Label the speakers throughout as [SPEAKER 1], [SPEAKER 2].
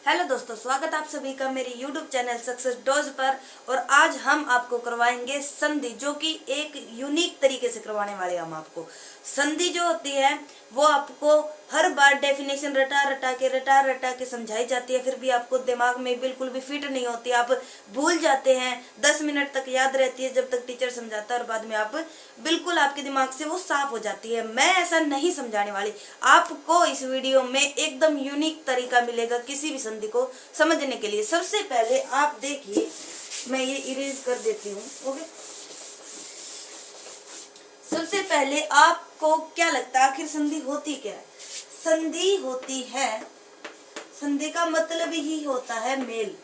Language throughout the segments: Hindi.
[SPEAKER 1] हेलो दोस्तों, स्वागत आप सभी का मेरे YouTube चैनल सक्सेस डोज पर। और आज हम आपको करवाएंगे संधि, जो कि एक यूनिक तरीके से करवाने वाले हैं हम आपको। संधि जो होती है वो आपको हर बार डेफिनेशन रटा के समझाई जाती है, फिर भी आपको दिमाग में बिल्कुल भी फिट नहीं होती, आप भूल जाते हैं। 10 मिनट तक याद रहती है जब तक टीचर समझाता है, और बाद में आप बिल्कुल आपके दिमाग से वो साफ हो जाती है। मैं ऐसा नहीं समझाने वाली, आपको इस वीडियो में एकदम यूनिक तरीका मिलेगा किसी भी संधि को समझने के लिए। सबसे पहले आप देखिए, मैं ये इरेज कर देती हूँ। ओके, सबसे पहले आपको क्या लगता है आखिर संधि होती क्या है? संधि होती है, संधि का मतलब ही होता है मेल।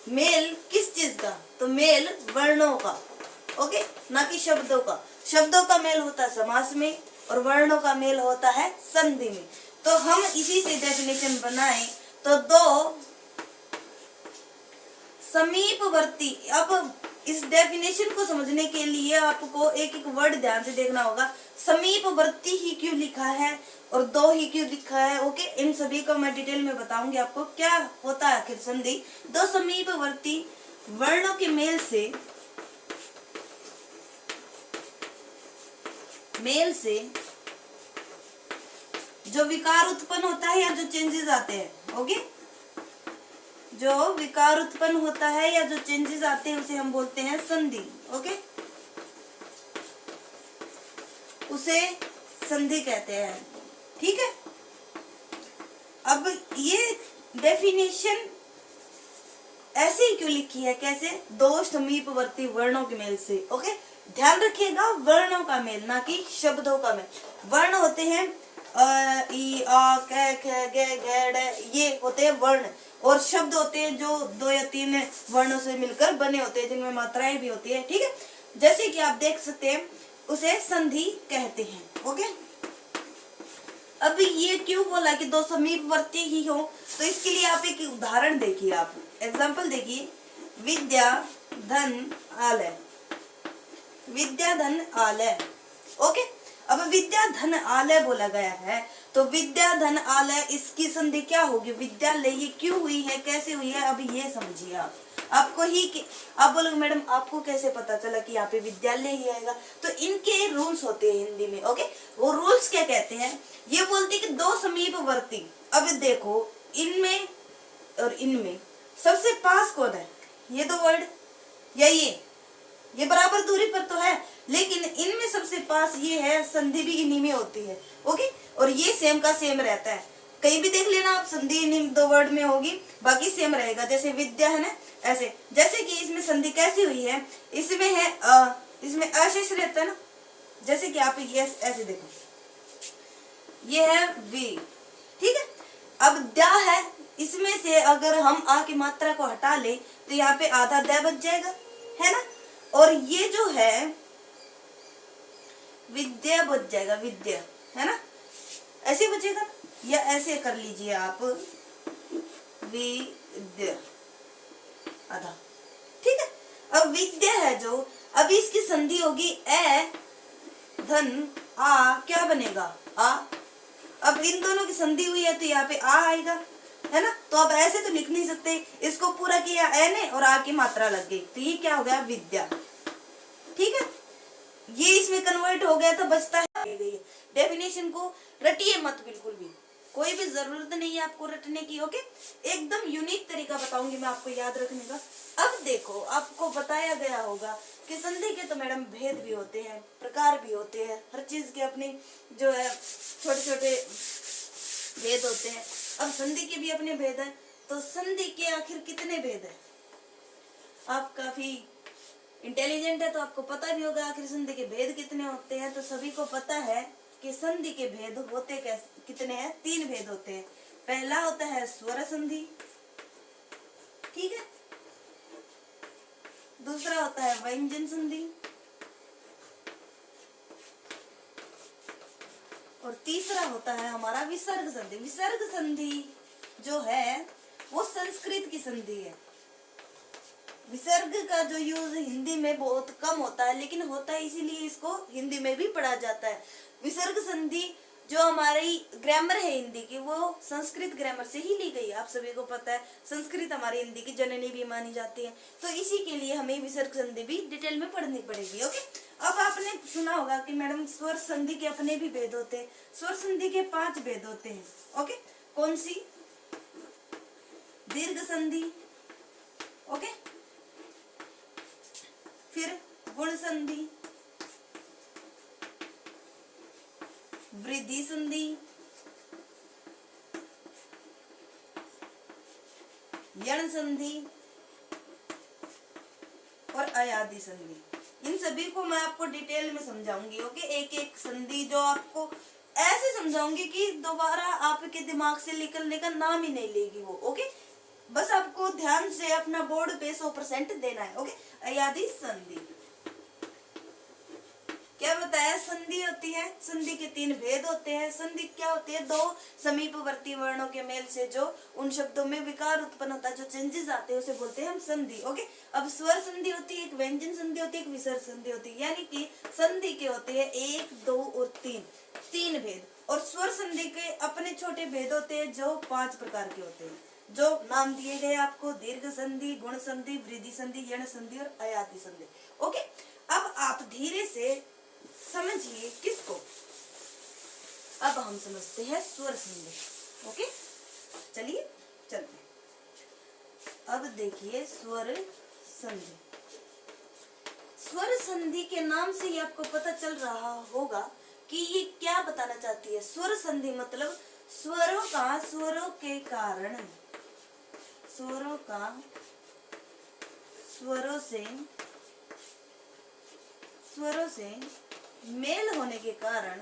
[SPEAKER 1] मेल किस चीज का? तो मेल वर्णों का, ओके, ना कि शब्दों का। शब्दों का मेल होता है समास में और वर्णों का मेल होता है संधि में। तो हम इसी से डेफिनेशन बनाएं तो दो समीपवर्ती। अब इस डेफिनेशन को समझने के लिए आपको एक एक वर्ड ध्यान से देखना होगा। समीपवर्ती ही क्यों लिखा है और दो ही क्यों लिखा है? ओके, इन सभी को मैं डिटेल में बताऊंगी आपको क्या होता है आखिर संधि। दो समीपवर्ती वर्णों के मेल से जो विकार उत्पन्न होता है या जो चेंजेस आते हैं, ओके, जो विकार उत्पन्न होता है या जो चेंजेस आते हैं उसे हम बोलते हैं संधि। ओके, उसे संधि कहते हैं। ठीक है, अब ये डेफिनेशन ऐसे ही क्यों लिखी है? कैसे? दो समीपवर्ती वर्णों के मेल से। ओके, ध्यान रखिएगा, वर्णों का मेल, ना कि शब्दों का मेल। वर्ण होते हैं अ, ई, आ, क, ख, ग, घ, ड़, ये होते हैं वर्ण। और शब्द होते हैं जो 2 या 3 वर्णों से मिलकर बने होते हैं, जिनमें मात्राएं भी होती है। ठीक है, जैसे कि आप देख सकते हैं, उसे संधि कहते हैं। ओके, अब ये क्यों बोला कि दो समीपवर्ती ही हो? तो इसके लिए आप एक उदाहरण देखिए, आप एग्जाम्पल देखिए। विद्या धन आलय, विद्या धन आलय। ओके, अब विद्या धन आलय बोला गया है, तो विद्या धन आलय, इसकी संधि क्या होगी? विद्यालय। ये क्यों हुई है, कैसे हुई है? अब ये समझिए आप। आपको ही आप बोलोगे मैडम आपको कैसे पता चला कि यहाँ पे विद्यालय ही आएगा? तो इनके रूल्स होते हैं हिंदी में। ओके, वो रूल्स क्या कहते हैं? ये बोलते हैं कि दो समीपवर्ती। अब देखो, इनमें और इनमें सबसे पास कौन है? ये दो वर्ड या ये बराबर दूरी पर तो है, लेकिन इनमें सबसे पास ये है। संधि भी इन्हीं में होती है। ओके, और ये सेम का सेम रहता है। कहीं भी देख लेना आप, संधि इन्हीं दो वर्ड में होगी, बाकी सेम रहेगा। जैसे विद्या है ना, ऐसे। जैसे कि इसमें संधि कैसी हुई है? इसमें है इसमें अशेष रहता है ना। जैसे कि आप ये ऐसे देखो, ये है वी। ठीक है, अब द्या है, इसमें से अगर हम आ की मात्रा को हटा ले तो यहाँ पे आधा द बच जाएगा, है ना। और ये जो है विद्या बच जाएगा, विद्या, है ना, ऐसे बचेगा। या ऐसे कर लीजिए आप, विद्या आधा। ठीक है, अब विद्या है जो, अब इसकी संधि होगी ए धन आ, क्या बनेगा? आ। अब इन दोनों की संधि हुई है तो यहाँ पे आ आएगा, है ना। तो अब ऐसे तो लिख नहीं सकते, इसको पूरा किया ए ने और आ की मात्रा लग गई, तो ये क्या हो गया? विद्या। ठीक है, ये इसमें कन्वर्ट हो गया तो बचता है। डेफिनेशन को रटिए मत, बिल्कुल भी कोई भी जरूरत नहीं है आपको रटने की। ओके, एकदम यूनिक तरीका बताऊंगी मैं आपको याद रखने का। अब देखो, आपको बताया गया होगा कि संधि के तो मैडम भेद भी होते हैं, प्रकार भी होते हैं, हर चीज के अपने जो है छोटे छोटे भेद होते हैं। अब संधि के भी अपने भेद हैं, तो संधि के आखिर कितने भेद हैं? आप काफी इंटेलिजेंट है तो आपको पता भी होगा आखिर संधि के भेद कितने होते हैं। तो सभी को पता है कि संधि के भेद होते कैसे, कितने हैं? 3 भेद होते हैं। पहला होता है स्वर संधि, ठीक है। दूसरा होता है व्यंजन संधि, और तीसरा होता है हमारा विसर्ग संधि। विसर्ग संधि जो है वो संस्कृत की संधि है। विसर्ग का जो यूज हिंदी में बहुत कम होता है, लेकिन होता है इसीलिए इसको हिंदी में भी पढ़ा जाता है। विसर्ग संधि जो हमारी ग्रामर है हिंदी की वो संस्कृत ग्रामर से ही ली गई है। आप सभी को पता है संस्कृत हमारी हिंदी की जननी भी मानी जाती है, तो इसी के लिए हमें विसर्ग संधि भी डिटेल में पढ़नी पड़ेगी। ओके, अब आपने सुना होगा कि मैडम स्वर संधि के अपने भी भेद होते हैं। स्वर संधि के 5 भेद होते हैं। ओके, कौन सी? दीर्घ संधि, ओके, फिर गुण संधि, वृद्धि संधि, यण संधि और अयादि संधि। इन सभी को मैं आपको डिटेल में समझाऊंगी। ओके, एक एक संधि जो आपको ऐसे समझाऊंगी कि दोबारा आपके दिमाग से निकलने का नाम ही नहीं लेगी वो। ओके, बस आपको ध्यान से अपना बोर्ड पे 100% देना है। ओके, अयादि संधि क्या बताया? संधि होती है, संधि के 3 भेद होते हैं। संधि क्या होती है? 2 समीपवर्ती वर्णों के मेल से जो उन शब्दों में विकार उत्पन्न होता है, जो चेंजेस आते हैं, उसे बोलते हैं हम संधि। ओके, अब स्वर संधि होती है, एक व्यंजन संधि होती है, एक विसर्ग संधि होती है। यानी कि संधि के होते हैं 1, 2 और 3 भेद। और स्वर संधि के अपने छोटे भेद होते हैं जो 5 प्रकार के होते हैं, जो नाम दिए गए आपको: दीर्घ संधि, गुण संधि, वृद्धि संधि, यण संधि और अयाति संधि। ओके, अब आप धीरे से समझिए किसको। अब हम समझते हैं स्वर संधि। ओके, चलिए चलते हैं। अब देखिए स्वर संधि। स्वर संधि के नाम से ही आपको पता चल रहा होगा कि ये क्या बताना चाहती है। स्वर संधि मतलब स्वरों का स्वरों के कारण, स्वरों का स्वरों से मेल होने के कारण,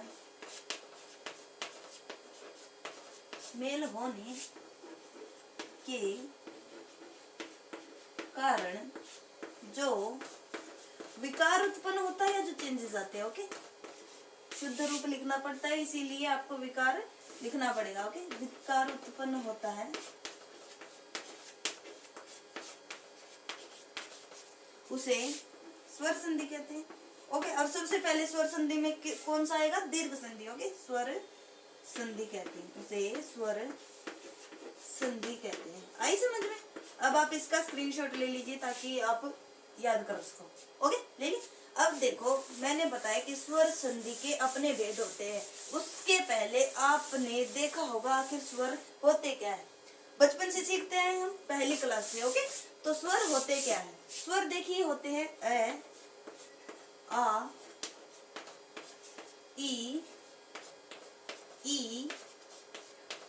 [SPEAKER 1] जो विकार उत्पन्न होता है या जो चेंजेस आते हैं। ओके, शुद्ध रूप लिखना पड़ता है, इसीलिए आपको विकार लिखना पड़ेगा। ओके, विकार उत्पन्न होता है उसे स्वर संधि कहते हैं। ओके, और सबसे पहले स्वर संधि में कौन सा आएगा? दीर्घ संधि। ओके, स्वर संधि कहते हैं उसे, स्वर संधि कहते हैं। आई समझ में? अब आप इसका स्क्रीनशॉट ले लीजिए ताकि आप याद कर सको। ओके, ले ली। अब देखो, मैंने बताया कि स्वर संधि के अपने भेद होते हैं। उसके पहले आपने देखा होगा आखिर स्वर होते क्या है। बचपन से सीखते हैं हम, पहली क्लास से। ओके, तो स्वर होते क्या है? स्वर देखिए होते हैं ए, आ, ई,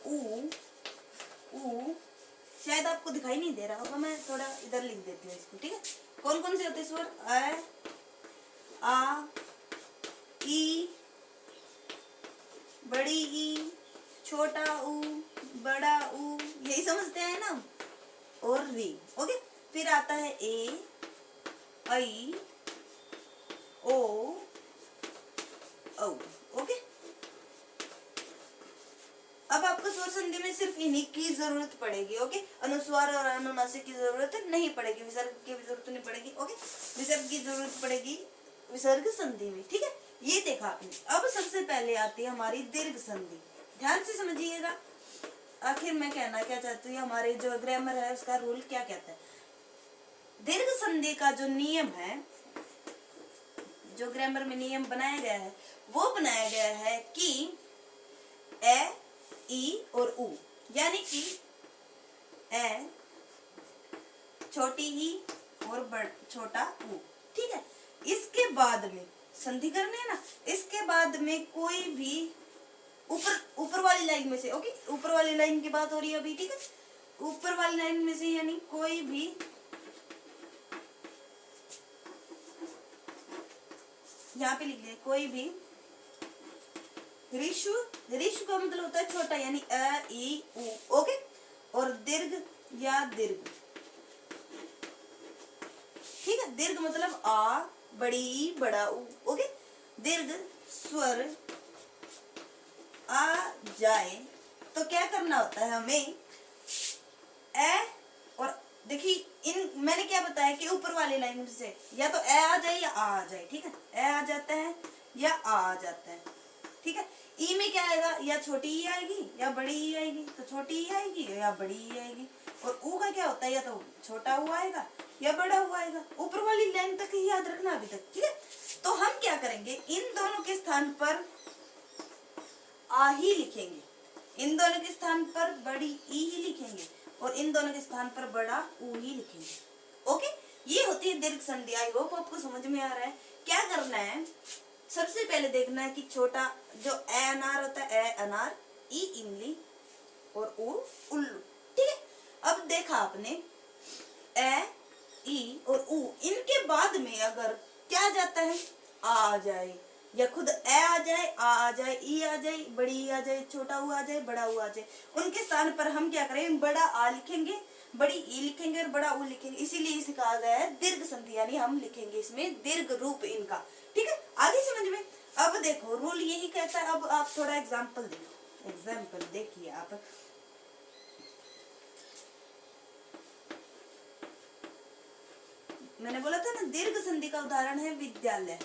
[SPEAKER 1] ऊ। शायद आपको दिखाई नहीं दे रहा होगा, मैं थोड़ा इधर लिख देती हूँ इसको। ठीक है, कौन कौन से होते हैं स्वर? ए, आ, ई, बड़ी ई, छोटा ऊ, बड़ा ऊ, यही समझते हैं ना, और री। ओके, फिर आता है ए, आई, ओ, औ। ओके, अब आपको स्वर संधि में सिर्फ इन्हीं की जरूरत पड़ेगी। ओके, अनुस्वार और अनुनासिक की जरूरत नहीं पड़ेगी, विसर्ग की जरूरत नहीं पड़ेगी। ओके, विसर्ग की जरूरत पड़ेगी विसर्ग संधि में। ठीक है, ये देखा आपने। अब सबसे पहले आती है हमारी दीर्घ संधि। ध्यान से समझिएगा आखिर मैं कहना क्या चाहती हूँ, हमारे जो ग्रामर है उसका रूल क्या कहता है। दीर्घ संधि का जो नियम है, जो ग्रामर में नियम बनाया गया है, वो बनाया गया है कि ए, ई और ऊ, यानी कि ए, छोटी ई और छोटा ऊ। ठीक है, इसके बाद में संधि करने है ना, इसके बाद में कोई भी ऊपर वाली लाइन में से, ओके, ऊपर वाली लाइन की बात हो रही है अभी। ठीक है, ऊपर वाली लाइन में से यानी कोई भी, यहाँ पे लिख लिया, कोई भी ऋषु का मतलब होता है छोटा, यानी अ, ई, उ। ओके, और दीर्घ या दीर्घ। ठीक है, दीर्घ मतलब आ, बड़ी ई, बड़ा उ। ओके, दीर्घ स्वर आ जाए तो क्या करना होता है हमें? ए, और देखिए मैंने क्या बताया कि ऊपर वाली लाइन से या तो ए आ जाए या आ जाए। ठीक है, ए आ जाता है या आ जाता है। ठीक है। ई में क्या आएगा, या छोटी ई आएगी या बड़ी ई आएगी, तो छोटी ई आएगी या बड़ी ई आएगी। और ऊ का क्या होता है, या तो छोटा ऊ आएगा या बड़ा ऊ आएगा। ऊपर वाली लाइन तक ही याद रखना अभी तक, ठीक है। तो हम क्या करेंगे, इन दोनों के स्थान पर आ ही लिखेंगे, इन दोनों के स्थान पर बड़ी ई ही लिखेंगे और इन दोनों के स्थान पर बड़ा ऊ ही लिखेंगे। ओके, ये होती है दीर्घ संधि। आई होप आपको समझ में आ रहा है। क्या करना है, सबसे पहले देखना है कि छोटा जो ए अनार होता है, ए अनार, ई इमली और ऊ उल्लू, ठीक है। अब देखा आपने ए, ई और ऊ, इनके बाद में अगर क्या आ जाता है, आ जाए, या खुद ए आ जाए, आ जाए, ई आ जाए, बड़ी ई आ जाए, छोटा ऊ आ जाए, बड़ा ऊ आ जाए, उनके स्थान पर हम क्या करें, बड़ा आ लिखेंगे, बड़ी ई लिखेंगे और बड़ा ऊ लिखेंगे। इसीलिए इसे कहा गया है दीर्घ संधि, यानी हम लिखेंगे इसमें दीर्घ रूप इनका, ठीक है। आगे समझ में। अब देखो रूल यही कहता है। अब आप थोड़ा एग्जाम्पल देखो, एग्जाम्पल देखिए आप। मैंने बोला था ना दीर्घ संधि का उदाहरण है विद्यालय।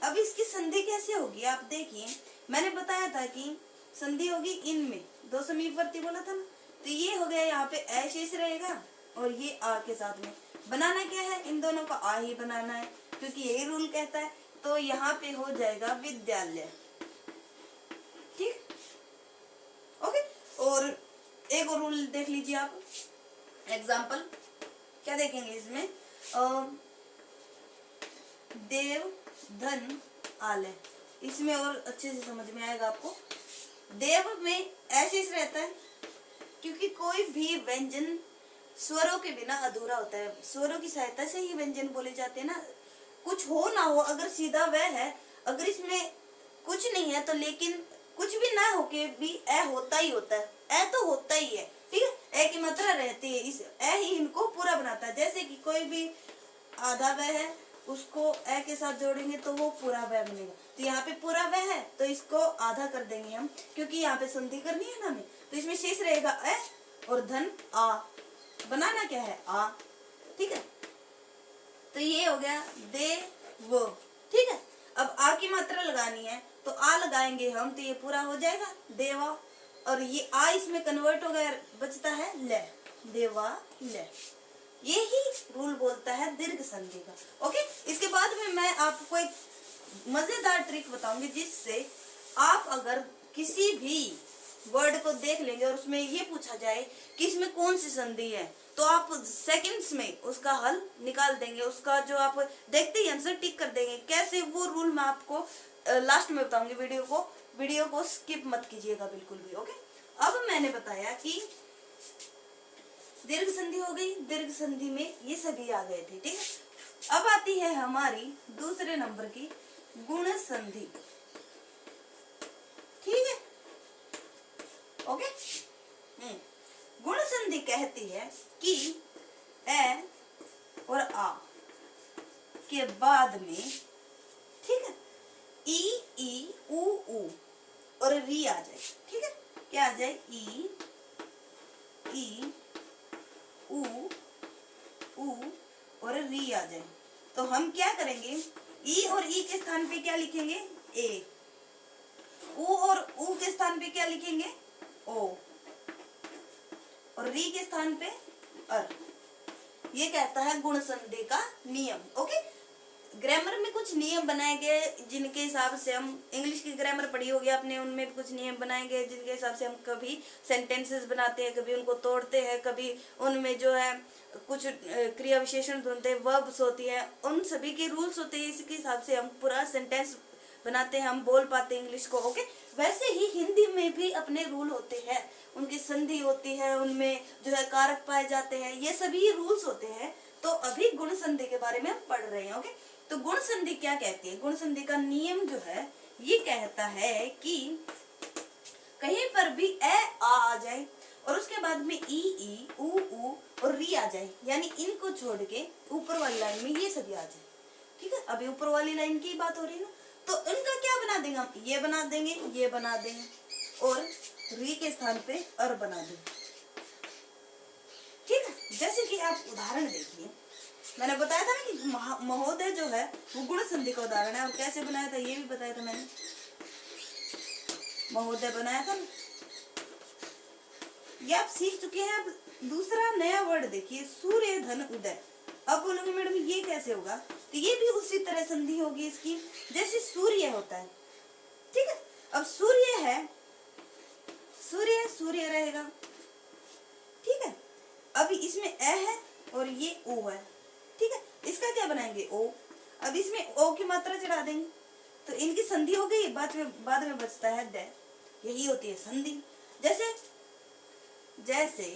[SPEAKER 1] अब इसकी संधि कैसे होगी आप देखिए, मैंने बताया था कि संधि होगी इनमें, दो समीपवर्ती बोला था ना, तो ये हो गया, यहाँ पे ए शेष रहेगा और ये आ के साथ में बनाना क्या है, इन दोनों को आ ही बनाना है क्योंकि यही रूल कहता है। तो यहाँ पे हो जाएगा विद्यालय, ठीक, ओके। और एक और रूल देख लीजिए आप, एग्जाम्पल क्या देखेंगे इसमें, देव धन आलय, इसमें और अच्छे से समझ में आएगा आपको। देव में ऐसे रहता है क्योंकि कोई भी व्यंजन स्वरों के बिना अधूरा होता है, स्वरों की सहायता से ही व्यंजन बोले जाते हैं ना। कुछ हो ना हो, अगर सीधा वह है, अगर इसमें कुछ नहीं है तो लेकिन कुछ भी ना होके भी ए होता ही होता है, ए तो होता ही है, ठीक है। ए की मात्रा रहती है, इस ए ही इनको पूरा बनाता है। जैसे कि कोई भी आधा वह है, उसको ए के साथ जोड़ेंगे तो वो पूरा वह बनेगा। तो यहाँ पे पूरा वह है तो इसको आधा कर देंगे हम, क्योंकि यहाँ पे संधि करनी है ना हमें। तो इसमें शेष रहेगा ए और धन आ, बनाना क्या है, आ, ठीक है। तो ये हो गया दे वो, ठीक है। अब आ की मात्रा लगानी है तो आ लगाएंगे हम, तो ये पूरा हो जाएगा देवा, और ये आ इसमें कन्वर्ट हो गया, बचता है ले, देवा ले। यही रूल बोलता है दीर्घ संधि का, ओके। इसके बाद में मैं आपको एक मजेदार ट्रिक बताऊंगी, जिससे आप अगर किसी भी वर्ड को देख लेंगे और उसमें ये पूछा जाए कि इसमें कौन सी संधि है, तो आप सेकंड्स में उसका हल निकाल देंगे, उसका जो आप देखते ही आंसर टिक कर देंगे। कैसे, वो रूल मैं आपको लास्ट में बताऊंगी। वीडियो को स्किप मत कीजिएगा बिल्कुल भी, ओके। अब मैंने बताया कि दीर्घ संधि हो गई, दीर्घ संधि में ये सभी आ गए थे, ठीक है। अब आती है हमारी दूसरे नंबर की गुण संधि, ठीक है, ओके। गुण संधि कहती है कि ए और आ के बाद में, ठीक है, ई ऊ ऊ और री आ जाए, ठीक है। क्या आ जाए, ई ऊ ऊ और री आ जाए। तो हम क्या करेंगे, ई और ई के स्थान पे क्या लिखेंगे, ए, ऊ और ऊ के स्थान पे क्या लिखेंगे, ओ, और री के स्थान पे अर। ये कहता है गुण संधि का नियम, ओके। ग्रामर में कुछ नियम बनाए गए जिनके हिसाब से हम, इंग्लिश की ग्रामर पढ़ी होगी आपने, उनमें भी कुछ नियम बनाए गए जिनके हिसाब से हम कभी सेंटेंसेस बनाते हैं, कभी उनको तोड़ते हैं, कभी उनमें जो है कुछ क्रिया विशेषण ढूंढते हैं, वर्ब्स होती है, उन सभी के रूल्स होते हैं। इसके हिसाब से हम पूरा सेंटेंस बनाते हैं, हम बोल पाते हैं इंग्लिश को, ओके। वैसे ही हिंदी में भी अपने रूल होते हैं, उनकी संधि होती है, उनमें जो है कारक पाए जाते हैं, ये सभी रूल्स होते हैं। तो अभी गुण संधि के बारे में हम पढ़ रहे हैं, ओके। तो गुण संधि क्या कहती है, गुण संधि का नियम जो है ये कहता है कि कहीं पर भी ए आ जाए और उसके बाद में ई ऊ ऊ और री आ जाए, यानी इनको छोड़ के ऊपर वाली लाइन में ये सभी आ जाए, ठीक है। अभी ऊपर वाली लाइन की बात हो रही है ना, तो इनका क्या बना देंगे हम, ये बना देंगे, ये बना देंगे और री के स्थान पे अर बना देंगे, ठीक है। जैसे कि आप उदाहरण देखिए, मैंने बताया था ना कि महोदय जो है वो गुण संधि का उदाहरण है। और कैसे बनाया था ये भी बताया था मैंने, महोदय बनाया था ना। ये आप सीख चुके हैं। अब दूसरा नया वर्ड देखिए, सूर्य धन उदय। अब बोलोगे मैडम ये कैसे होगा, तो ये भी उसी तरह संधि होगी इसकी जैसे सूर्य होता है, ठीक है। अब सूर्य है, सूर्य सूर्य रहेगा, ठीक है। अब इसमें ए है और ये ओ है, ठीक है। इसका क्या बनाएंगे ओ। अब इसमें ओ की मात्रा चढ़ा देंगे तो इनकी संधि हो गई। बाद में बचता है द, यही होती है संधि। जैसे जैसे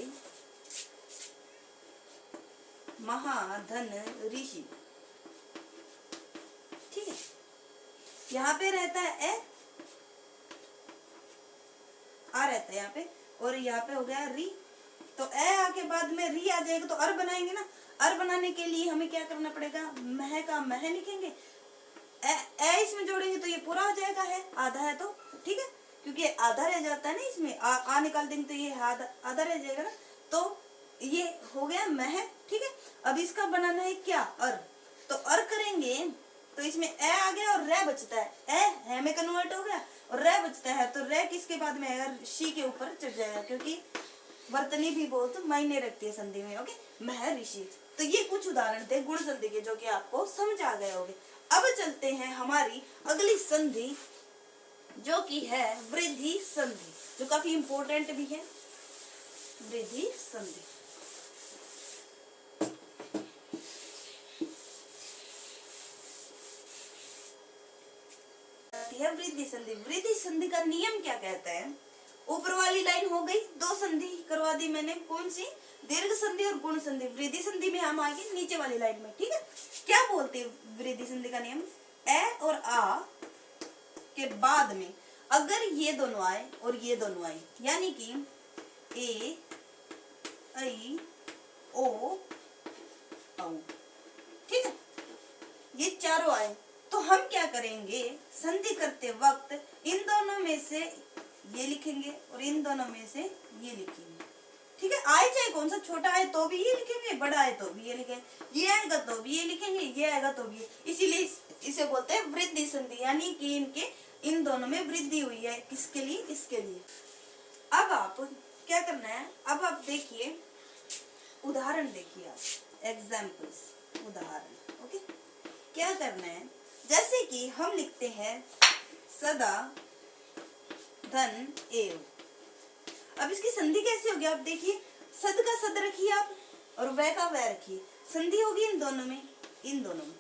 [SPEAKER 1] महाधन ऋषि, ठीक है। यहाँ पे रहता है ए, आ रहता है यहाँ पे, और यहाँ पे हो गया री। तो ए आके बाद में री आ जाएगा तो अर बनाएंगे ना। अर बनाने के लिए हमें क्या करना पड़ेगा, मह का मह लिखेंगे, ए इसमें जोड़ेंगे तो ये पूरा हो जाएगा, है आधा है तो, ठीक है। क्योंकि आधा रह जाता है ना इसमें, आ निकाल देंगे तो ये आधा रह जाएगा ना। तो ये हो गया मह, ठीक है। अब इसका बनाना है क्या, अर। तो अर करेंगे तो इसमें ए आ गया और रे बचता है, ए में कन्वर्ट हो गया और रे बचता है। तो रे किसके बाद में आएगा, शी के ऊपर चढ़ जाएगा, क्योंकि वर्तनी भी बहुत मायने रखती है संधि में, ओके। महर्षि। तो ये कुछ उदाहरण थे गुण संधि के जो कि आपको समझ आ गए होंगे। अब चलते हैं हमारी अगली संधि जो कि है वृद्धि संधि, जो काफी इंपॉर्टेंट भी है। वृद्धि संधि है वृद्धि संधि। वृद्धि संधि का नियम क्या कहता है, ऊपर वाली लाइन हो गई, दो संधि करवा दी मैंने, कौन सी, दीर्घ संधि और गुण संधि। वृद्धि संधि में हम आगे नीचे वाली लाइन में, ठीक है। क्या बोलते हैं वृद्धि संधि का नियम, ए और आ के बाद में अगर ये दोनों आए और ये दोनों आए, यानी कि ए आई ओ औ, ठीक है, ये चारों आए तो हम क्या करेंगे, संधि करते वक्त इन दोनों में से ये लिखेंगे और इन दोनों में से ये लिखेंगे, ठीक है। आए चाहे कौन सा, छोटा आए तो भी ये लिखेंगे, बड़ा आए तो भी ये लिखेंगे, ये आएगा तो भी ये लिखेंगे, ये आएगा तो भी। इसीलिए इसे बोलते हैं वृद्धि संधि, यानी कि इनके इन दोनों में वृद्धि हुई है, किसके लिए, इसके लिए। अब आप क्या करना है, अब आप देखिए उदाहरण, देखिए आप एग्जाम्पल्स, उदाहरण, ओके। क्या करना है, जैसे कि हम लिखते हैं सदा धन एव। अब इसकी संधि कैसे होगी, आप देखिए, सद का सद रखिए आप और वह का वह रखिए, संधि होगी इन दोनों में, इन दोनों में।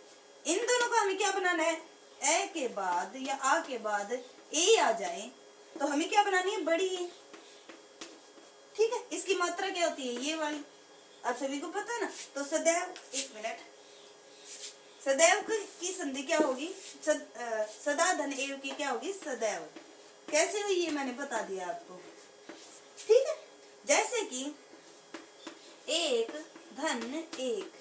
[SPEAKER 1] इन दोनों का हमें क्या बनाना है, ए के बाद या आ के बाद ए आ जाए तो हमें क्या बनानी है, बड़ी ए, ठीक है। इसकी मात्रा क्या होती है, ये वाली, आप सभी को पता है ना। तो सदैव, एक मिनट, सदैव की संधि क्या होगी, सदा धन एव की क्या होगी, सदैव। कैसे हुई ये मैंने बता दिया आपको, ठीक है। जैसे कि एक धन एक,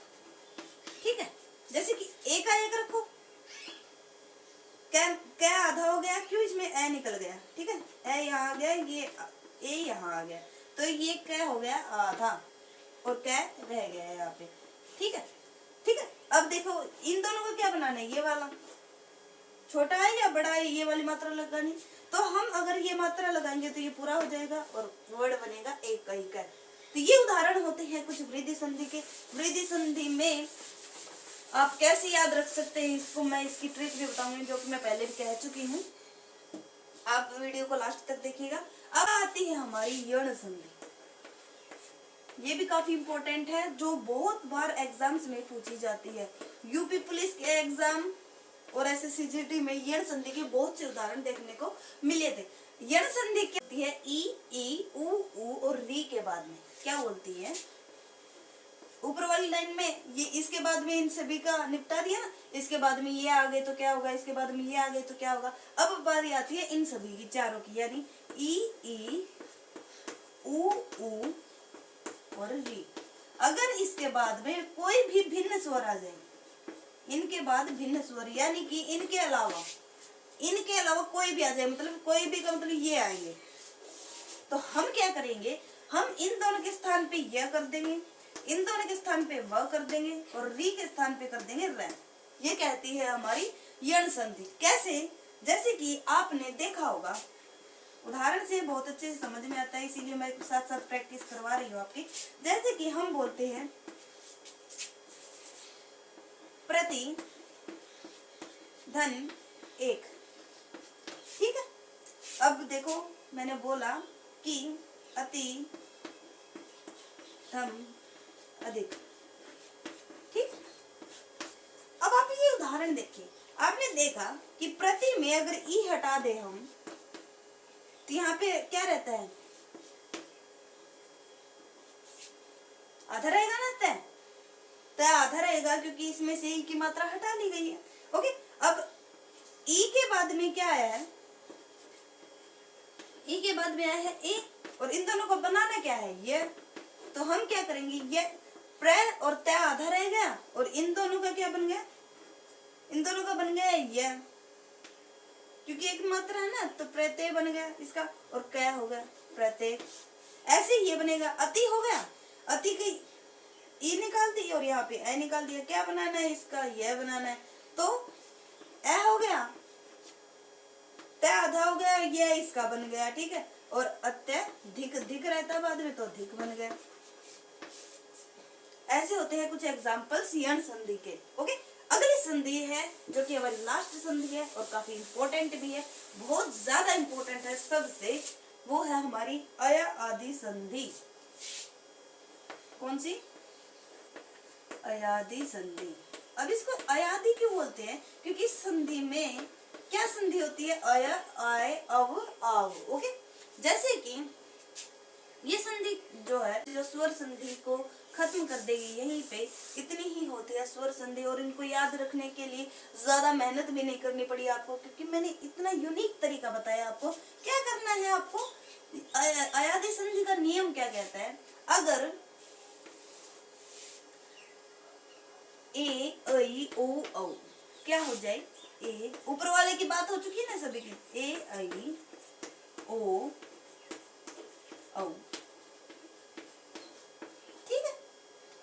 [SPEAKER 1] ठीक है। जैसे कि एक का एक रखो, क्या आधा हो गया, क्यों, इसमें ए निकल गया, ठीक है। ए यहाँ आ गया, ये ए यहाँ आ गया, तो ये क्या हो गया, आधा, और क्या रह गया है यहाँ पे, ठीक है, ठीक है। अब देखो इन दोनों को क्या बनाना है, ये वाला छोटा है या बड़ा है, ये वाली मात्रा लगानी। तो हम अगर ये मात्रा लगाएंगे तो ये पूरा हो जाएगा और वर्ड बनेगा एक का ही का। तो ये उदाहरण होते हैं कुछ वृद्धि संधि के। वृद्धि संधि में आप कैसे याद रख सकते हैं इसको, मैं इसकी ट्रिक भी बताऊंगी जो कि मैं पहले भी कह चुकी हूँ, आप वीडियो को लास्ट तक देखिएगा। अब आती है हमारी यण संधि, ये भी काफी इंपॉर्टेंट है, जो बहुत बार एग्जाम्स में पूछी जाती है। यूपी पुलिस के एग्जाम और एसएससीजीटी में यण संधि के बहुत से उदाहरण देखने को मिले थे। यण संधि क्या होती है, ई ऊ और री के बाद में क्या बोलती है, ऊपर वाली लाइन में ये, इसके बाद में इन सभी का निपटा दिया ना, इसके बाद में ये आ गए तो क्या होगा, इसके बाद में ये आ गए तो क्या होगा। अब बारी आती है इन सभी की, चारों की, यानी ई ऊ और री। अगर इसके बाद में कोई भी भिन्न स्वर आ जाए, इनके बाद भिन्न स्वर, यानी कि इनके अलावा कोई भी आ जाए, मतलब कोई भी का मतलब ये आएंगे, तो हम क्या करेंगे, हम इन दोनों के स्थान पे यह कर देंगे, इन दोनों के स्थान पे व कर देंगे और री के स्थान पे कर देंगे र। ये कहती है हमारी यण संधि। कैसे? जैसे कि आपने देखा होगा, उदाहरण से बहुत अच्छे से समझ में आता है, इसीलिए मैं साथ साथ प्रैक्टिस करवा रही हूँ आपकी। जैसे कि हम बोलते हैं प्रति धन 1, ठीक है। अब देखो मैंने बोला कि अति धम अधिक, ठीक। अब आप ये उदाहरण देखिए, आपने देखा कि प्रति में अगर ई हटा दे हम तो यहाँ पे क्या रहता है? आधा रहेगा ना, तय आधा रहेगा, क्योंकि इसमें से ई की मात्रा हटा ली गई है। ओके, अब ई के बाद में क्या आया है? ई के बाद में आया है ए, और इन दोनों को बनाना क्या है? ये। तो हम क्या करेंगे? ये प्र और तय आधा रह गया, और इन दोनों का क्या बन गया? इन दोनों का बन गया ये, क्योंकि एक मात्रा है ना, तो प्रत्यय बन गया इसका, और क्या हो गया? प्रत्यय। ऐसे ये बनेगा, अति हो गया, अति की ई निकाल दी और यहाँ पे ए निकाल दिया। क्या बनाना है इसका? यह बनाना है, तो ए हो गया, तय आधा हो गया, ये इसका बन गया, ठीक है। और अत्यधिक धिक रहता बाद में, तो धिक बन गया। ऐसे होते हैं कुछ एग्जाम्पल्स यण संधि के। ओके, अगली संधि है जो कि हमारी लास्ट संधि है और काफी इंपॉर्टेंट भी है, बहुत ज्यादा इंपॉर्टेंट है सबसे, वो है हमारी अय आदि संधि। कौन सी? अयादि संधि। अब इसको अयादि क्यों बोलते हैं? क्योंकि इस संधि में क्या संधि होती है? अय, आय, अव, आव। ओके, जैसे कि ये संधि जो है, जो स्वर संधि को खत्म कर देगी यहीं पे, इतनी ही होती है स्वर संधि, और इनको याद रखने के लिए ज्यादा मेहनत भी नहीं करनी पड़ी आपको, क्योंकि मैंने इतना यूनिक तरीका बताया आपको। क्या करना है आपको? अयादि संधि का नियम क्या कहता है? अगर ए, ऐ, ओ, औ क्या हो जाए? ए, ऊपर वाले की बात हो चुकी है ना सभी की, ए, ऐ, ओ, औ, ठीक है।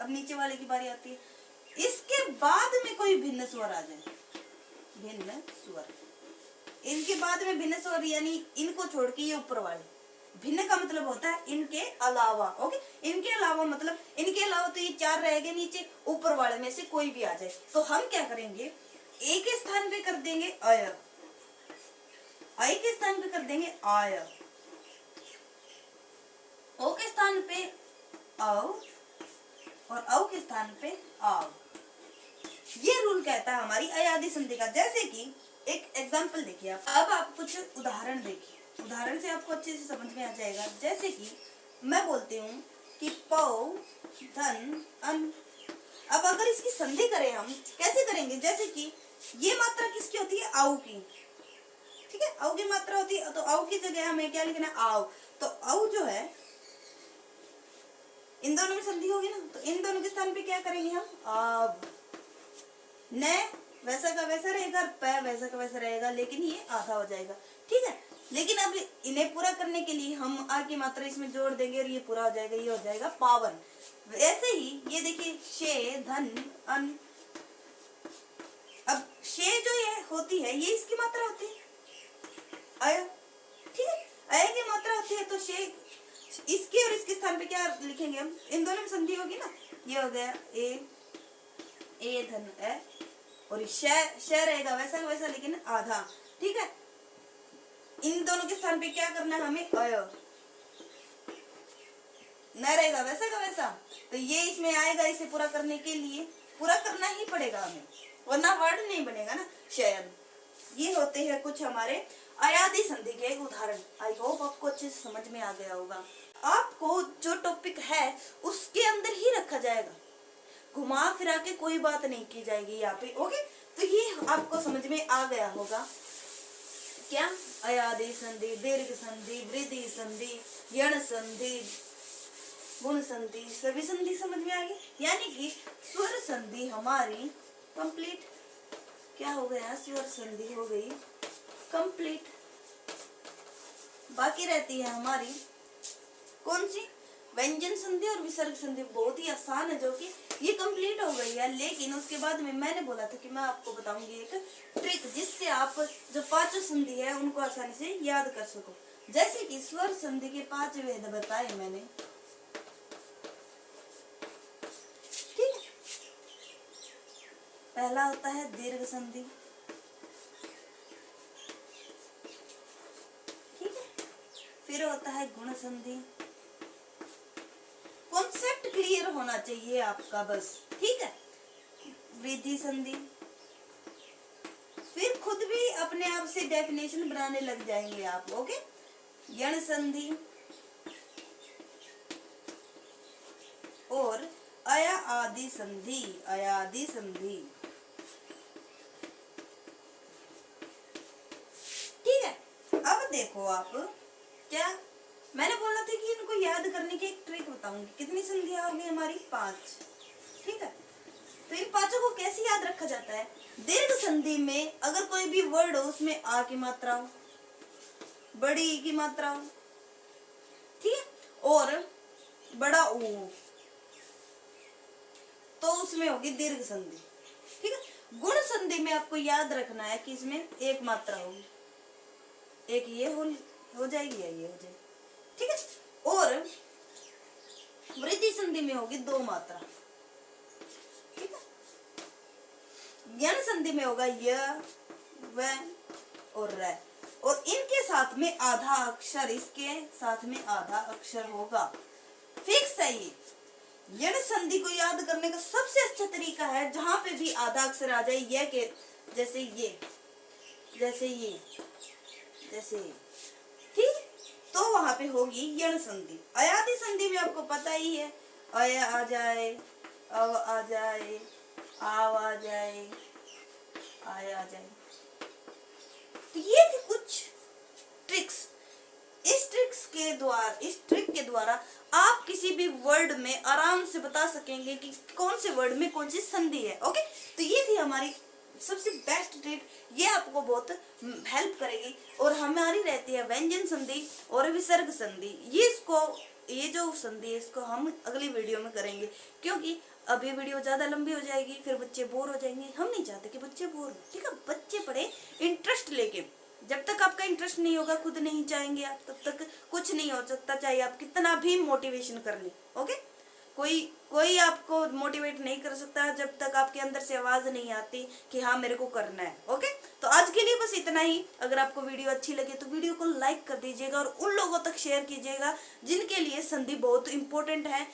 [SPEAKER 1] अब नीचे वाले की बारी आती है, इसके बाद में कोई भिन्न स्वर आ जाए, भिन्न स्वर, इनके बाद में भिन्न स्वर, यानी इनको छोड़ के ये ऊपर वाले। भिन्न का मतलब होता है इनके अलावा। ओके, इनके अलावा मतलब इनके अलावा, तो ये 4 रह गए नीचे, ऊपर वाले में से कोई भी आ जाए, तो हम क्या करेंगे? ए के स्थान पे कर देंगे अय, आई के स्थान पे कर देंगे आय, ओ के स्थान पे औ, और औ के स्थान पे आव। ये रूल कहता है हमारी अयादि संधि का। जैसे कि एक एग्जांपल देखिए आप, अब आप कुछ उदाहरण देखिए, उदाहरण से आपको अच्छे से समझ में आ जाएगा। जैसे कि मैं बोलती हूँ कि पौ, धन, अन। अब अगर इसकी संधि करें हम, कैसे करेंगे? जैसे कि ये मात्रा किसकी होती है? आउ की, ठीक है, आउ की मात्रा होती है, तो आउ की जगह हमें क्या लिखना है? आव। तो आउ जो है, इन दोनों में संधि होगी ना, तो इन दोनों के स्थान पे क्या करेंगे हम? आव। न वैसा का वैसा रहेगा, प वैसा का वैसा रहेगा, लेकिन ये आधा हो जाएगा, ठीक है। लेकिन अब इन्हें पूरा करने के लिए हम आ की मात्रा इसमें जोड़ देंगे और ये पूरा हो जाएगा, ये हो जाएगा पावन। ऐसे ही ये देखिए, शे, धन, अन। अब शे जो ये होती है, ये इसकी मात्रा होती है, अय, ठीक है, अय की मात्रा होती है, तो शे, इसके और इसके स्थान पे क्या लिखेंगे हम? इन दोनों में संधि होगी ना, ये हो गया ए धन ए, और श रहेगा वैसा का वैसा, लेकिन आधा, ठीक है। इन दोनों के स्थान पे क्या करना है हमें? अय। न रहेगा वैसा का वैसा, तो ये इसमें आएगा। इसे पूरा करने के लिए पूरा करना ही पड़ेगा हमें, वरना वर्ड नहीं बनेगा ना, शयन। ये होते हैं कुछ हमारे अयादि संधि के उदाहरण। आई होप आपको अच्छे से समझ में आ गया होगा। आपको जो टॉपिक है उसके अंदर ही रखा जाएगा, घुमा फिरा के कोई बात नहीं की जाएगी यहाँ पे। ओके, तो ये आपको समझ में आ गया होगा क्या? अयादि संधि, दीर्घ संधि, वृद्धि संधि, यण संधि, गुण संधि, सभी संधि समझ में आ गई। यानी कि स्वर संधि हमारी कंप्लीट। क्या हो गया? स्वर संधि हो गई कंप्लीट। बाकी रहती है हमारी कौन सी? व्यंजन संधि और विसर्ग संधि बहुत ही आसान है, जो कि ये कंप्लीट हो गई है। लेकिन उसके बाद में मैंने बोला था कि मैं आपको बताऊंगी एक ट्रिक, जिससे आप जो पांचों संधि है उनको आसानी से याद कर सको। जैसे कि स्वर संधि के 5 भेद बताए मैंने, ठीक है। पहला होता है दीर्घ संधि, ठीक है। फिर होता है गुण संधि। कॉन्सेप्ट क्लियर होना चाहिए आपका बस, ठीक है। वृद्धि संधि, फिर खुद भी अपने आप से डेफिनेशन बनाने लग जाएंगे आप, ओके। यण संधि और अया आदि संधि, अयादि संधि, ठीक है। अब देखो आप, क्या मैंने बोला था कि इनको याद करने की एक ट्रिक बताऊंगी। कितनी संधियां होगी हमारी? 5, ठीक है। तो इन पांचों को कैसे याद रखा जाता है? दीर्घ संधि में अगर कोई भी वर्ड हो उसमें आ की मात्रा हो, बड़ी ई की मात्रा हो, ठीक है, और बड़ा ऊ हो, तो उसमें होगी दीर्घ संधि, ठीक है। गुण संधि में आपको याद रखना है कि इसमें एक मात्रा होगी, एक ये हो जाएगी या ये हो जाएगी, ठीक है। और वृद्धि संधि में होगी 2 मात्रा, ठीक है। यण संधि में होगा य, व और र, और इनके साथ में आधा अक्षर, इसके साथ में आधा अक्षर होगा। फिक्स है ये। यण संधि को याद करने का सबसे अच्छा तरीका है जहां पे भी आधा अक्षर आ जाए, ये के जैसे ये, जैसे ये, जैसे ये, ठीक, तो वहां पे होगी यण संधि। अयादि संधि में आपको पता ही है, अय आ जाए, अव आ जाए, आव आ जाए, आय आ जाए। तो ये थी कुछ ट्रिक्स। इस ट्रिक के द्वारा आप किसी भी वर्ड में आराम से बता सकेंगे कि कौन से वर्ड में कौन सी संधि है, ओके। तो ये थी हमारी सबसे बेस्ट ट्रिक, ये आपको बहुत हेल्प करेगी। और हमारी रहती है व्यंजन संधि और विसर्ग संधि। ये जो संधि है इसको हम अगली वीडियो में करेंगे, क्योंकि अब ये वीडियो ज्यादा लंबी हो जाएगी, फिर बच्चे बोर हो जाएंगे। हम नहीं चाहते कि बच्चे बोर हो, ठीक है। बच्चे पढ़े इंटरेस्ट लेके। जब तक आपका इंटरेस्ट नहीं होगा, खुद नहीं चाहेंगे आप, तब तक कुछ नहीं हो सकता, चाहे आप कितना भी मोटिवेशन कर ले, ओके। कोई आपको मोटिवेट नहीं कर सकता जब तक आपके अंदर से आवाज नहीं आती कि हाँ मेरे को करना है, ओके। तो आज के लिए बस इतना ही। अगर आपको वीडियो अच्छी लगे तो वीडियो को लाइक कर दीजिएगा और उन लोगों तक शेयर कीजिएगा जिनके लिए संधि बहुत इंपॉर्टेंट है।